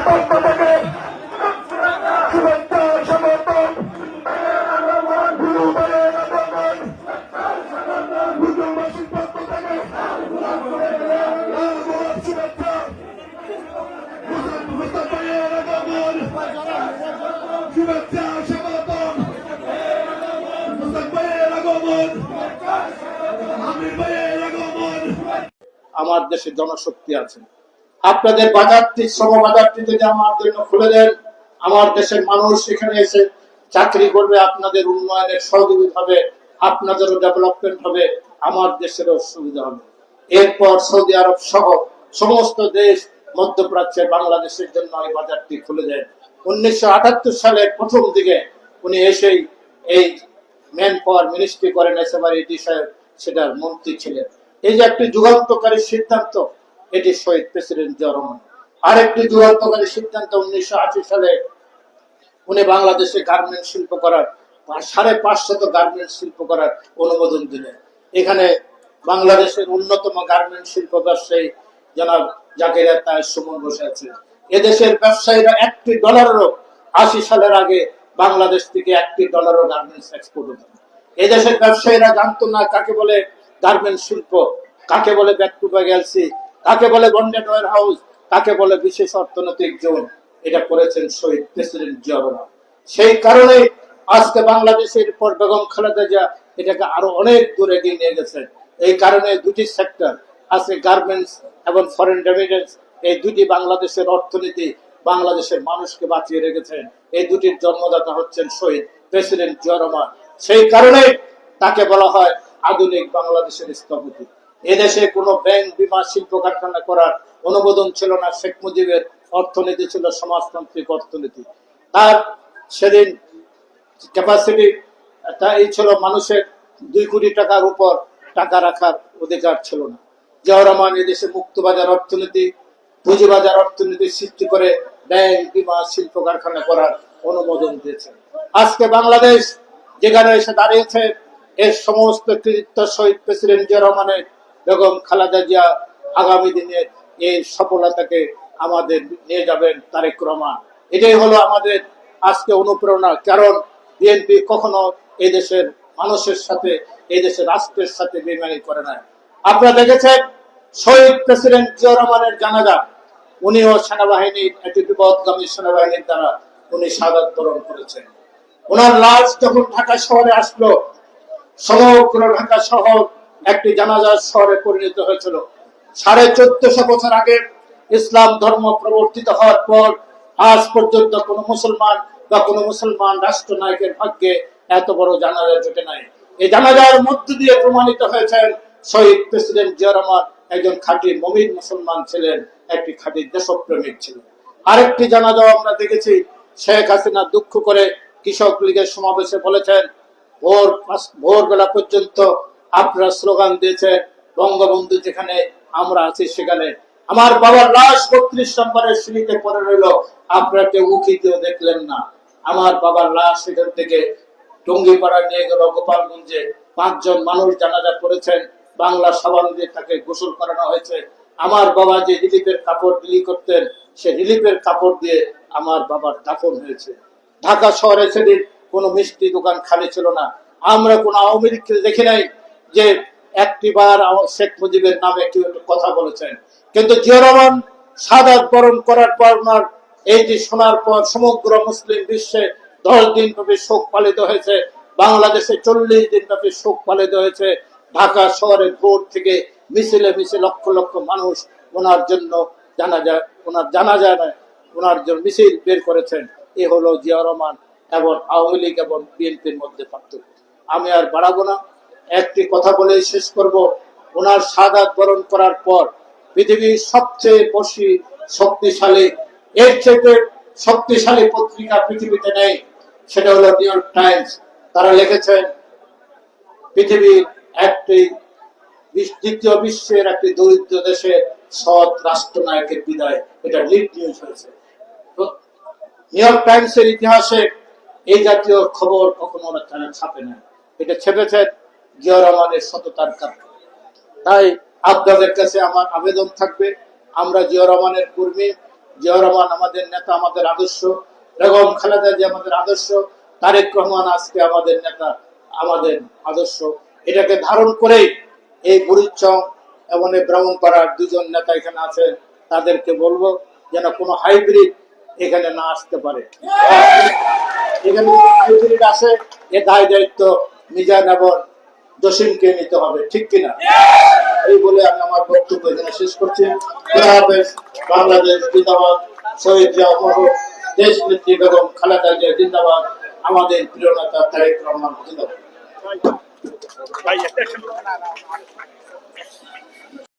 পক্ষ থেকে শুভেচ্ছা সমর্থন বুজুর্গবাসীর পক্ষ থেকে শুভেচ্ছা মুস্তাফায়ের আগমন শুভেচ্ছা সমর্থন মুস্তাফায়ের আগমন আমির ভাইয়ের আগমন। আমার দেশে জনশক্তি আছে, আপনাদের বাজারটি শ্রম বাজারটি যদি আমার জন্য খুলে দেন, আমার দেশের মানুষ এখানে এসে চাকরি করবে, আপনাদের উন্নয়নের সহযোগিতা হবে, আপনাদেরও ডেভেলপমেন্ট হবে, আমার দেশেরও সুবিধা হবে। এরপর সৌদি আরব সহ সমস্ত দেশ মধ্যপ্রাচ্যের বাংলাদেশের জন্য এই বাজারটি খুলে দেন। 1978 সালের প্রথম দিকে উনি এসেই এই ম্যান পাওয়ার মিনিস্ট্রি করেন, এসএমআরই সাহেব সেটার মন্ত্রী ছিলেন। এই যে একটি যুগান্তকারী সিদ্ধান্ত, এটি শহীদ প্রেসিডেন্ট জিয়া রহমান। আরেকটি যুগান্তকারী সিদ্ধান্ত 1980 সালে উনি বাংলাদেশে গার্মেন্ট শিল্প করার 550 গার্মেন্ট শিল্প করার অনুমোদন দিলেন। এখানে বাংলাদেশের অন্যতম গার্মেন্ট শিল্প ব্যবসায়ী জনাব জাকির তায়ের সুমন বসে আছে। এদেশের ব্যবসায়ীরা $1 80 সালের আগে বাংলাদেশ থেকে $1 গার্মেন্টস এক্সপোর্ট হতো। এদেশের ব্যবসায়ীরা জানতো না কাকে বলে গার্মেন্ট শিল্প, কাকে বলে ব্যাক টু ব্যাক এলসি, কাকে বলে বন্ডেড ওয়্যার হাউস, কাকে বলে বিশেষ অর্থনৈতিক জোন। এটা করেছেন শহীদ প্রেসিডেন্ট জিয়া রহমান। সেই কারণে আজকে বাংলাদেশের পর বেগম খালেদা জিয়া এটাকে আরো অনেক দূরে এগিয়ে নিয়ে গেছেন। এই কারণে দুটি সেক্টর আছে, গার্মেন্টস এবং ফরেন রেমিটেন্স, এই দুটি বাংলাদেশের অর্থনীতি, বাংলাদেশের মানুষকে বাঁচিয়ে রেখেছেন। এই দুটির জন্মদাতা হচ্ছেন শহীদ প্রেসিডেন্ট জিয়া রহমান। সেই কারণে তাকে বলা হয় আধুনিক বাংলাদেশের স্থপতি। এদেশে কোনো ব্যাংক, বিমা, শিল্প কারখানা করার অনুমোদন ছিল না। শেখ মুজিবের অর্থনীতি ছিল সমাজতান্ত্রিক অর্থনীতি। তার সেদিন ক্যাপাসিটি তাই ছিল, মানুষের 2 কোটি টাকার উপর টাকা রাখার অধিকার ছিল না। জিয়া রহমান এদেশে মুক্তবাজার অর্থনীতি, পুঁজিবাজার অর্থনীতি সৃষ্টি করে ব্যাংক, বিমা, শিল্প কারখানা করার অনুমোদন দিয়েছে। আজকে বাংলাদেশ যেখানে এসে দাঁড়িয়েছে, এর সমস্ত কৃতিত্ব শহীদ প্রেসিডেন্ট জিয়া রহমানের। বেগম খালেদা জিয়া আগামী দিনে এই সফলতাকে আমাদের নিয়ে যাবেন তারেক রহমান। এটাই হলো আমাদের আজকে অনুপ্রেরণা। কারণ বিএনপি কখনো এই দেশের মানুষের সাথে, এই দেশের রাষ্ট্রের সাথে বেইমানি করে না। আপনারা দেখেছেন শহীদ প্রেসিডেন্ট জিয়া রহমানের জানাজা, উনিও সেনাবাহিনীর একটি বিপদগামী সেনাবাহিনীর দ্বারা উনি শাহাদাত বরণ করেছেন। ওনার লাশ যখন ঢাকা শহরে আসলো, সমগ্র ঢাকা শহর একটি জানাজার শহরে পরিণত হয়েছিল। 1450 বছর আগে ইসলাম ধর্ম প্রবর্তিত হওয়ার পর আজ পর্যন্ত কোন মুসলমান বা কোন মুসলমান রাষ্ট্রনায়কের ভাগ্যে এত বড় জানাজা জুটে নাই। এই জানাজার মধ্য দিয়ে প্রমাণিত হয়েছে শহীদ প্রেসিডেন্ট জিয়া রহমান একজন খাঁটি মুমিন মুসলমান ছিলেন, একটি খাঁটি দেশপ্রেমিক ছিলেন। আরেকটি জানাজাও আমরা দেখেছি, শেখ হাসিনা দুঃখ করে কৃষক লীগের সমাবেশে বলেছেন, ভোরবেলা পর্যন্ত আপনারা স্লোগান দিয়েছে, বঙ্গবন্ধু যেখানে আমরা আছি সেখানে। আমার বাবার লাশ 32 নম্বরের সিঁড়িতে পড়ে রইল, আপনারা কেউ উকি দিয়েও দেখলেন না। আমার বাবার লাশ সেখান থেকে টঙ্গিপাড়া নিয়ে গেল গোপালগঞ্জে। 5 জন মানুষ জানাজা করেছেন, বাংলা সাবান দিয়ে তাকে গোসল করানো হয়েছে। আমার বাবা যে রিলিফের কাপড় বিলি করতেন, সে রিলিফের কাপড় দিয়ে আমার বাবার দাফন হয়েছে। ঢাকা শহরে সেদিন কোনো মিষ্টি দোকান খালি ছিল না। আমরা কোন আওয়ামী লীগকে দেখি নাই যে একটিবার শেখ মুজিবের নামে কেউ একটু কথা বলেছেন। কিন্তু জিয়া রহমান শাহাদাত বরণ করার পর এইটি শোনার পর সমগ্র মুসলিম বিশ্বে 10 দিন ব্যাপী শোক পালিত হয়েছে। বাংলাদেশে 40 দিন ব্যাপী শোক পালিত হয়েছে। ঢাকা শহরে ভোর থেকে মিছিলে মিছিলে লক্ষ লক্ষ মানুষ ওনার জন্য ওনার জন্য মিছিল বের করেছেন। এ হলো জিয়া রহমান এবং আওয়ামী লীগ এবং বিএনপির মধ্যে পার্থক্য। আমি আর বাড়াবো না, একটি কথা বলে শেষ করব। ওনার শাহাদাত বরণ করার পর পৃথিবীর সবচেয়ে বেশি শক্তিশালী, এর থেকে শক্তিশালী পত্রিকা পৃথিবীতে নেই, সেটা হলো নিউ ইয়র্ক টাইমস। তারা লিখেছেন পৃথিবীর একটি দ্বিতীয় বিশ্বের একটি দরিদ্র দেশে সৎ রাষ্ট্রনায়কের বিদায়, এটা লিড নিউজ হয়েছে। নিউ ইয়র্ক টাইমসের ইতিহাসে এই জাতীয় খবর কখনো ছাপে না। এটা ছেপেছে জিয়া রহমানের সততার কারণে। তাই আপনাদের কাছে আমার আবেদন থাকবে, আমরা জিয়া রহমানের কর্মী, জিয়া রহমান আমাদের নেতা, আমাদের আদর্শ, বেগম খালেদা জিয়া আমাদের আদর্শ, তারেক রহমান আজকে আমাদের নেতা, আমাদের আদর্শ। এটাকে ধারণ করে এই বুড়িচং এবং এই ব্রাহ্মণপাড়ার দুজন নেতা এখানে আছেন, তাদেরকে বলবো যেন কোনো হাইব্রিড এখানে না আসতে পারে। এখানে হাইব্রিড আসে, এ দায় দায়িত্ব মিজান এবং জসিমকে নিতে হবে, ঠিক কিনা? এই বলে আমি আমার বক্তব্য এখানে শেষ করছি। খোদা হাফেজ। বাংলাদেশ জিন্দাবাদ, শহীদ জিয়া অমর হোক, দেশ নেত্রী বেগম খালেদা জিয়া জিন্দাবাদ, আমাদের প্রিয় নেতা তারেক রহমান জিন্দাবাদ।